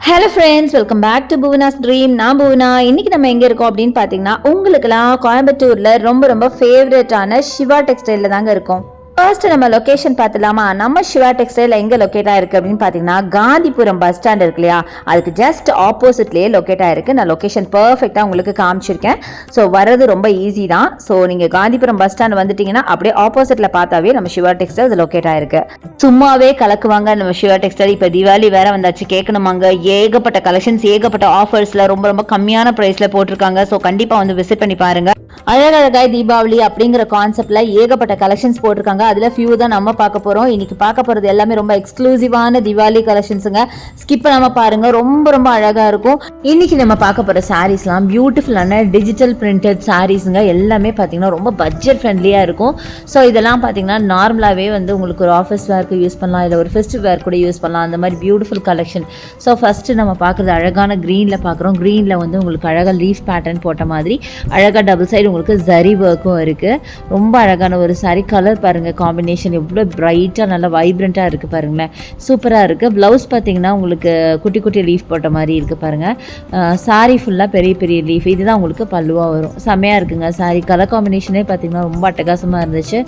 Hello friends, welcome back to Bhuvana's dream. நான் புவனா. இன்னைக்கு நம்ம எங்கே இருக்கோம் அப்படின்னு பார்த்தீங்கன்னா, உங்களுக்குலாம் கோயம்புத்தூரில் ரொம்ப ரொம்ப ஃபேவரட்டான சிவா டெக்ஸ்டைலில் தாங்க இருக்கோம். ஃபர்ஸ்ட் நம்ம லொக்கேஷன் பார்த்துலாமா? நம்ம சிவா டெக்ஸ்டைல் எங்கே லொக்கேட் ஆயிருக்கு அப்படின்னு பார்த்தீங்கன்னா, காந்திபுரம் பஸ் ஸ்டாண்ட் இருக்கு இல்லையா, அதுக்கு ஜஸ்ட் ஆப்போசிட்லேயே லொக்கேட் ஆயிருக்கு. நான் லொக்கேஷன் பர்ஃபெக்டாக உங்களுக்கு காமிச்சிருக்கேன். ஸோ வர்றது ரொம்ப ஈஸி தான். ஸோ நீங்கள் காந்திபுரம் பஸ் ஸ்டாண்ட் வந்துட்டீங்கன்னா அப்படியே ஆப்போசிட்டில் பார்த்தாவே நம்ம சிவா டெக்ஸ்டைல் அது லொக்கேட் ஆயிருக்கு. சும்மாவே கலக்குவாங்க நம்ம சிவா டெக்ஸ்டைல். இப்போ தீபாவளி வேற வந்தாச்சு, கேட்கணுமாங்க. ஏகப்பட்ட கலெக்ஷன்ஸ், ஏகப்பட்ட ஆஃபர்ஸில் ரொம்ப ரொம்ப கம்மியான ப்ரைஸில் போட்டிருக்காங்க. ஸோ கண்டிப்பாக வந்து விசிட் பண்ணி பாருங்க. அழகழகாய் தீபாவளி அப்படிங்கிற கான்செப்ட்ல ஏகப்பட்ட கலெக்ஷன்ஸ் போட்டிருக்காங்க. அதுல ஃபியூ தான் நம்ம பார்க்க போறோம். இன்னைக்கு பார்க்க போறது எல்லாமே ரொம்ப எக்ஸ்க்ளூசிவான தீபாவளி கலெக்ஷன்ஸுங்க. ஸ்கிப் பண்ணாம பாருங்க, ரொம்ப ரொம்ப அழகா இருக்கும். இன்னைக்கு நம்ம பார்க்க போற சாரீஸ்லாம் பியூட்டிஃபுல்லான டிஜிட்டல் பிரிண்டட் சாரீஸுங்க. எல்லாமே பார்த்தீங்கன்னா ரொம்ப பட்ஜெட் ஃப்ரெண்ட்லியா இருக்கும். ஸோ இதெல்லாம் பார்த்தீங்கன்னா நார்மலாகவே வந்து உங்களுக்கு ஒரு ஆஃபீஸ் வேர்க்கு யூஸ் பண்ணலாம், இல்லை ஒரு ஃபெஸ்டிவ் வேர் கூட யூஸ் பண்ணலாம். அந்த மாதிரி பியூட்டிஃபுல் கலெக்ஷன். ஸோ ஃபர்ஸ்ட் நம்ம பார்க்குறது அழகான க்ரீனில் பார்க்குறோம். க்ரீனில் வந்து உங்களுக்கு அழகாக லீஃப் பேட்டர்ன் போட்ட மாதிரி அழகாக டபுள் சைடு உங்களுக்கு ஜரி ஒர்க்கும் இருக்குது. ரொம்ப அழகான ஒரு சாரி. கலர் பாருங்கள், காம்பினேஷன் எவ்வளோ பிரைட்டாக நல்லா வைப்ரண்ட்டாக இருக்குது பாருங்களேன். சூப்பராக இருக்குது. ப்ளவுஸ் பார்த்தீங்கன்னா உங்களுக்கு குட்டி குட்டி லீஃப் போட்ட மாதிரி இருக்குது பாருங்கள். சாரி ஃபுல்லாக பெரிய பெரிய லீஃப். இதுதான் உங்களுக்கு பல்லுவாக வரும். செம்மையாக இருக்குங்க சாரி. கலர் காம்பினேஷனே பார்த்தீங்கன்னா ரொம்ப அட்டகாசமாக இருந்துச்சு.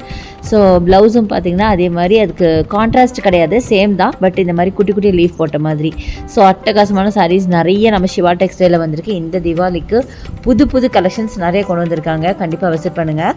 ஸோ ப்ளவுஸும் பார்த்தீங்கன்னா அதே மாதிரி அதுக்கு கான்ட்ராஸ்ட் கிடையாது, சேம் தான். பட் இந்த மாதிரி குட்டி குட்டி லீஃப் போட்ட மாதிரி. ஸோ அட்டகாசமான சாரீஸ் நிறைய நம்ம சிவா டெக்ஸ்டைலில் வந்திருக்கு. இந்த தீபாவளிக்கு புது புது கலெக்ஷன்ஸ் நிறைய கொண்டு வந்திருக்காங்க. கண்டிப்பாக விசிட் பண்ணுங்கள்.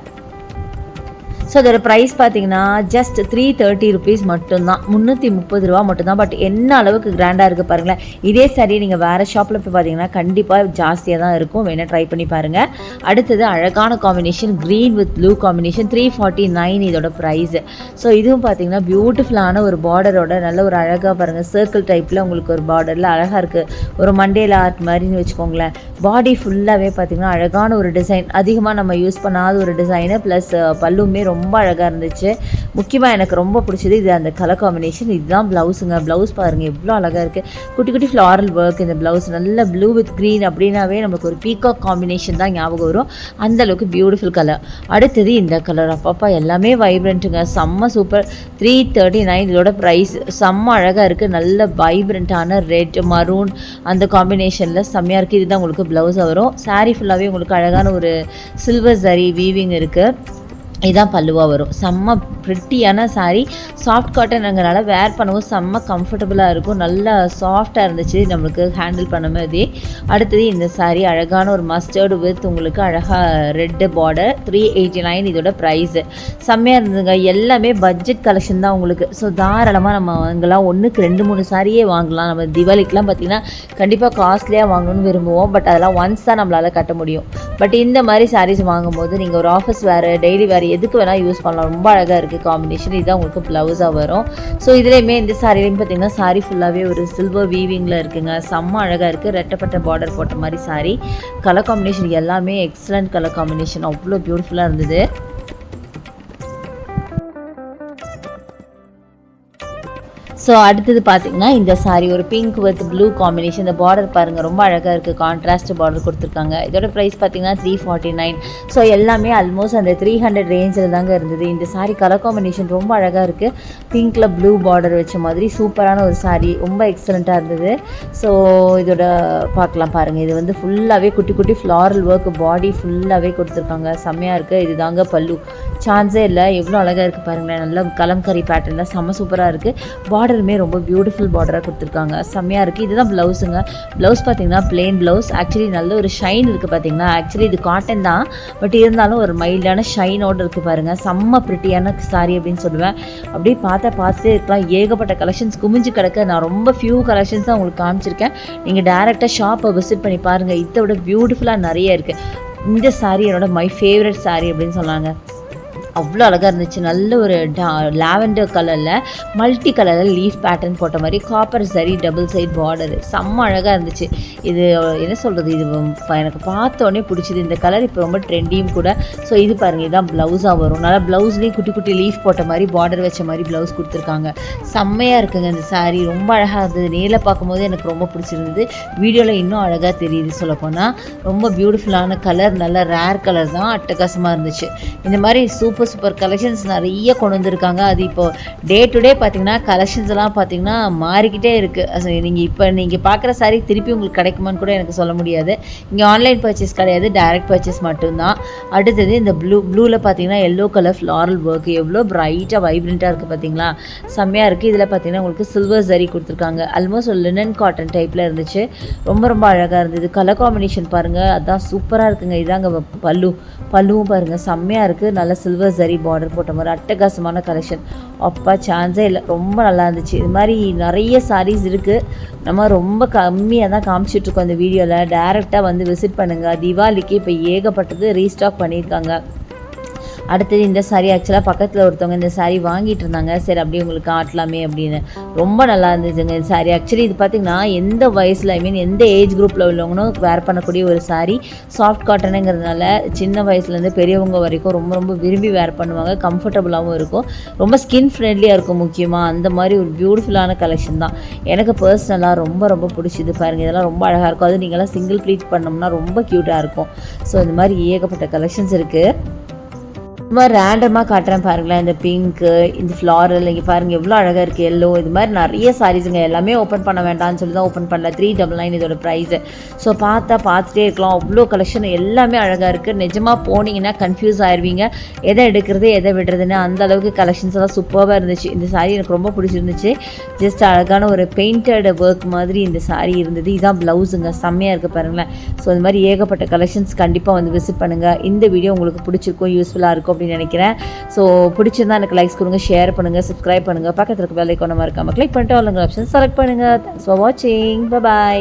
ஸோ அதோட ப்ரைஸ் பார்த்தீங்கன்னா ஜஸ்ட் 330 ருபீஸ் மட்டும்தான், 330 ரூபா மட்டும்தான். பட் என்ன அளவுக்கு கிராண்டாக இருக்குது பாருங்களேன். இதே சாரி நீங்கள் வேறு ஷாப்பில் போய் பார்த்தீங்கன்னா கண்டிப்பாக ஜாஸ்தியாக தான் இருக்கும். வேணால் ட்ரை பண்ணி பாருங்கள். அடுத்தது அழகான combination, green with blue combination. 349 இதோட ப்ரைஸு. ஸோ இதுவும் பார்த்தீங்கன்னா பியூட்டிஃபுல்லான ஒரு பார்டரோட நல்ல ஒரு அழகாக பாருங்கள், சர்க்கிள் டைப்பில் உங்களுக்கு ஒரு பார்டரில் அழகாக இருக்குது. ஒரு மண்டேல ஆர்ட் மாதிரின்னு வச்சுக்கோங்களேன். பாடி ஃபுல்லாகவே பார்த்தீங்கன்னா அழகான ஒரு டிசைன், அதிகமாக நம்ம யூஸ் பண்ணாத ஒரு டிசைனு. ப்ளஸ் பல்லுமே ரொம்ப அழகாக இருந்துச்சு. முக்கியமாக எனக்கு ரொம்ப பிடிச்சது இது அந்த கலர் காம்பினேஷன். இதுதான் ப்ளவுஸுங்க. ப்ளவுஸ் பாருங்கள் எவ்வளோ அழகாக இருக்குது. குட்டி குட்டி ஃப்ளாரல் ஒர்க் இந்த ப்ளவுஸ். நல்ல ப்ளூ வித் க்ரீன் அப்படின்னாவே நமக்கு ஒரு பீகாக் காம்பினேஷன் தான் ஞாபகம் வரும். அந்தளவுக்கு பியூட்டிஃபுல் கலர். அடுத்தது இந்த கலர். அப்பப்பா எல்லாமே வைப்ரண்ட்டுங்க, செம்ம சூப்பர். 339 இதோட ப்ரைஸ். செம்ம அழகாக இருக்குது. நல்ல வைப்ரண்ட்டான ரெட் மரூன் அந்த காம்பினேஷனில் செம்மையாக இருக்குது. இதுதான் உங்களுக்கு ப்ளவுஸாக வரும். சாரீ ஃபுல்லாகவே உங்களுக்கு அழகான ஒரு சில்வர் சரி வீவிங் இருக்குது. இதுதான் பல்லுவாக வரும். செம்ம ப்ரிட்டியான சாரீ. சாஃப்ட் காட்டனுங்கிறனால வேர் பண்ணவும் செம்ம கம்ஃபர்டபுளாக இருக்கும். நல்லா சாஃப்டாக இருந்துச்சு நம்மளுக்கு ஹேண்டில் பண்ணும்போதே. அடுத்தது இந்த சாரீ அழகான ஒரு மஸ்டர்டு வித் உங்களுக்கு அழகாக ரெட்டு பார்டர். 389 இதோட ப்ரைஸு. செம்மையாக இருந்ததுங்க. எல்லாமே பட்ஜெட் கலெக்ஷன் தான் உங்களுக்கு. ஸோ தாராளமாக நம்ம வாங்கலாம். ஒன்றுக்கு 2-3 சாரியே வாங்கலாம். நம்ம தீபாவளிக்கெலாம் பார்த்திங்கன்னா கண்டிப்பாக காஸ்ட்லியாக வாங்கணும்னு விரும்புவோம். பட் அதெல்லாம் ஒன்ஸ் தான் நம்மளால் கட்ட முடியும். பட் இந்த மாதிரி சாரீஸ் வாங்கும்போது நீங்கள் ஒரு ஆஃபீஸ் வேறு, டெய்லி வேறு எதுக்கு வேணால் யூஸ் பண்ணலாம். ரொம்ப அழகாக இருக்குது காம்பினேஷன். இதுதான் உங்களுக்கு ப்ளவுஸாக வரும். ஸோ இதுலேயுமே இந்த சாரிலையும் பார்த்தீங்கன்னா சாரி ஃபுல்லாகவே ஒரு சில்வர் வீவிங்கில் இருக்குங்க. செம்ம அழகாக இருக்குது. ரெட்டப்பட்ட பார்டர் போட்ட மாதிரி சாரி. கலர் காம்பினேஷன் எல்லாமே எக்ஸலண்ட் கலர் காம்பினேஷன். அவ்வளோ பியூட்டிஃபுல்லாக இருந்தது. ஸோ அடுத்தது பார்த்திங்கன்னா இந்த சாரீ ஒரு பிங்க் வித் ப்ளூ காம்பினேஷன். இந்த பார்டர் பாருங்கள் ரொம்ப அழகாக இருக்குது. கான்ட்ராஸ்ட் பார்டர் கொடுத்துருக்காங்க. இதோட ப்ரைஸ் பார்த்திங்கன்னா 349. ஸோ எல்லாமே ஆல்மோஸ்ட் அந்த 300 ரேஞ்சில் தாங்க இருந்தது. இந்த சாரீ கலர் காம்பினேஷன் ரொம்ப அழகாக இருக்குது. பிங்க்கில் ப்ளூ பார்டர் வச்ச மாதிரி சூப்பரான ஒரு சாரீ. ரொம்ப எக்ஸலண்ட்டாக இருந்தது. ஸோ இதோட பார்க்கலாம் பாருங்கள். இது வந்து ஃபுல்லாகவே குட்டி குட்டி ஃப்ளாரல் ஒர்க் பாடி ஃபுல்லாகவே கொடுத்துருக்காங்க. செம்மையாக இருக்குது. இது தாங்க பல்லு. சான்ஸே இல்லை. எவ்வளோ அழகாக இருக்குது பாருங்களேன். நல்லா கலம்கரி பேட்டர்னில் செம்ம சூப்பராக இருக்குது. பார்டருமே ரொம்ப பியூட்டிஃபுல் பார்டராக கொடுத்துருக்காங்க. செம்மையாக இருக்குது. இதுதான் ப்ளவுஸுங்க. ப்ளவுஸ் பார்த்தீங்கன்னா பிளெயின் ப்ளவுஸ். ஆக்சுவலி நல்ல ஒரு ஷைன் இருக்குது பார்த்தீங்கன்னா. ஆக்சுவலி இது காட்டன் தான், பட் இருந்தாலும் ஒரு மைல்டான ஷைனோடு இருக்குது பாருங்கள். செம்ம ப்ரிட்டியான சாரி அப்படின்னு சொல்லுவேன். அப்படியே பார்த்துட்டே இருக்கலாம். ஏகப்பட்ட கலெக்ஷன்ஸ் குமிஞ்சு கிடக்க. நான் ரொம்ப ஃபியூ கலெக்ஷன்ஸ் தான் உங்களுக்கு காமிச்சிருக்கேன். நீங்கள் டேரெக்டாக ஷாப்பை விசிட் பண்ணி பாருங்கள். இதை விட பியூட்டிஃபுல்லாக நிறைய இருக்குது. இந்த சாரி என்னோட மை ஃபேவரட் சாரி அப்படின்னு சொன்னாங்க. அவ்வளோ அழகாக இருந்துச்சு. நல்ல ஒரு லாவெண்டர் கலரில் மல்டி கலரில் லீஃப் பேட்டர்ன் போட்ட மாதிரி காப்பர் சரி டபுள் சைட் பார்டரு. செம்ம அழகாக இருந்துச்சு. இது என்ன சொல்கிறது, இது எனக்கு பார்த்தோன்னே பிடிச்சிது. இந்த கலர் இப்போ ரொம்ப ட்ரெண்டியும் கூட. ஸோ இது பாருங்கள், இதுதான் ப்ளவுஸாக வரும். நல்லா ப்ளவுஸ்லேயும் குட்டி குட்டி லீஃப் போட்ட மாதிரி பார்டர் வச்ச மாதிரி ப்ளவுஸ் கொடுத்துருக்காங்க. செம்மையாக இருக்குங்க இந்த சாரீ. ரொம்ப அழகாக இருந்தது. நேரில் பார்க்கும்போது எனக்கு ரொம்ப பிடிச்சிருந்தது. வீடியோவில் இன்னும் அழகாக தெரியுது சொல்லப்போனால். ரொம்ப பியூட்டிஃபுல்லான கலர், நல்ல ரேர் கலர் தான். அட்டகாசமாக இருந்துச்சு. இந்த மாதிரி சூப்பர் சூப்பர் கலெக்ஷன்ஸ் நிறைய கொண்டு வந்திருக்காங்க. அது இப்போது டே டு டே பார்த்திங்கன்னா கலெக்ஷன்ஸ் எல்லாம் பார்த்திங்கன்னா மாறிக்கிட்டே இருக்குது. நீங்கள் பார்க்குற சாரீ திருப்பி உங்களுக்கு கிடைக்குமான்னு கூட எனக்கு சொல்ல முடியாது. இங்கே ஆன்லைன் பர்ச்சேஸ் கிடையாது, டைரக்ட் பர்ச்சேஸ் மட்டும்தான். அடுத்தது இந்த ப்ளூவில் பார்த்திங்கன்னா எல்லோ கலர் ஃப்ளாரல் ஒர்க் எவ்வளோ பிரைட்டாக வைப்ரண்ட்டாக இருக்குது பார்த்திங்களா, செம்மையாக இருக்குது. இதில் பார்த்திங்கன்னா உங்களுக்கு சில்வர் ஜரி கொடுத்துருக்காங்க. ஆல்மோஸ்ட் ஒரு லினன் காட்டன் டைப்பில் இருந்துச்சு. ரொம்ப ரொம்ப அழகாக இருந்தது. கலர் காம்பினேஷன் பாருங்கள், அதான் சூப்பராக இருக்குங்க. இதாங்க பல்லுவும் பாருங்கள் செம்மையாக இருக்குது. நல்ல சில்வர் ஜரி பார்டர் போட்ட மாதிரி அட்டகாசமான கலெக்ஷன். அப்பா சான்ஸே இல்லை, ரொம்ப நல்லா இருந்துச்சு. இது மாதிரி நிறைய சாரீஸ் இருக்குது. நம்ம ரொம்ப கம்மியாக தான் காமிச்சிட்ருக்கோம் இந்த வீடியோவில். டேரெக்டாக வந்து விசிட் பண்ணுங்கள். தீபாவளிக்கு இப்போ ஏகப்பட்டது ரீஸ்டாக் பண்ணியிருக்காங்க. அடுத்தது இந்த சாரீ ஆக்சுவலாக பக்கத்தில் ஒருத்தவங்க இந்த சாரீ வாங்கிட்டு இருந்தாங்க. சரி அப்படியே உங்களுக்கு ஆட்டலாமே அப்படின்னு. ரொம்ப நல்லா இருந்துச்சுங்க இந்த சாரீ. ஆக்சுவலி இது பார்த்திங்கன்னா எந்த வயசில் எந்த ஏஜ் குரூப்பில் உள்ளவங்களும் வேர் பண்ணக்கூடிய ஒரு சாரீ. சாஃப்ட் காட்டனுங்கிறதுனால சின்ன வயசுலேருந்து பெரியவங்க வரைக்கும் ரொம்ப ரொம்ப விரும்பி வேர் பண்ணுவாங்க. கம்ஃபர்டபுளாகவும் இருக்கும், ரொம்ப ஸ்கின் ஃப்ரெண்ட்லியாக இருக்கும். முக்கியமாக அந்த மாதிரி ஒரு பியூட்டிஃபுல்லான கலெக்ஷன் தான். எனக்கு பர்சனலாக ரொம்ப ரொம்ப பிடிச்சிது. பாருங்கள், இதெல்லாம் ரொம்ப அழகாக இருக்கும். அது நீங்களாம் சிங்கிள் ப்ளீட் பண்ணோம்னா ரொம்ப க்யூட்டாக இருக்கும். ஸோ இந்த மாதிரி ஏகப்பட்ட கலெக்ஷன்ஸ் இருக்குது. இது மாதிரி ரேண்டமாக காட்டுறேன் பாருங்களேன். இந்த பிங்க்கு, இந்த ஃப்ளாரல் இங்கே பாருங்கள் எவ்வளோ அழகாக இருக்குது. எல்லோ, இது மாதிரி நிறைய சாரீஸுங்க. எல்லாமே ஓப்பன் பண்ண வேண்டாம்னு சொல்லி தான் ஓப்பன் பண்ணல. 399 இதோட ப்ரைஸு. ஸோ பார்த்துட்டே இருக்கலாம். அவ்வளோ கலெக்ஷன் எல்லாமே அழகாக இருக்குது. நிஜமாக போனீங்கன்னா கன்ஃபியூஸ் ஆயிடுவீங்க, எதை எடுக்கிறது எதை விடுறதுன்னு. அந்த அளவுக்கு கலெக்ஷன்ஸ் எல்லாம் சூப்பராக இருந்துச்சு. இந்த சாரீ எனக்கு ரொம்ப பிடிச்சிருந்துச்சு. ஜஸ்ட் அழகான ஒரு பெயிண்டட் ஒர்க் மாதிரி இந்த சாரீ இருந்தது. இதான் ப்ளவுஸுங்க, செம்மையாக இருக்குது பாருங்களேன். ஸோ இந்த மாதிரி ஏகப்பட்ட கலெக்ஷன்ஸ் கண்டிப்பாக வந்து விசிட் பண்ணுங்கள். இந்த வீடியோ உங்களுக்கு பிடிச்சிருக்கும், யூஸ்ஃபுல்லாக இருக்கும் அப்படின்னு நினைக்கிறேன். ஸோ பிடிச்சிருந்தா எனக்கு லைக்ஸ் கொடுங்க, ஷேர் பண்ணுங்கள், சப்ஸ்கிரைப் பண்ணுங்கள். பக்கத்தில் இருக்க பெல் ஐகானை மறக்காம கிளிக் பண்ணிட்டு ஆல் ஆப்ஷன் செலக்ட் பண்ணுங்கள். தேங்க்ஸ் ஃபார் வாட்சிங். பை.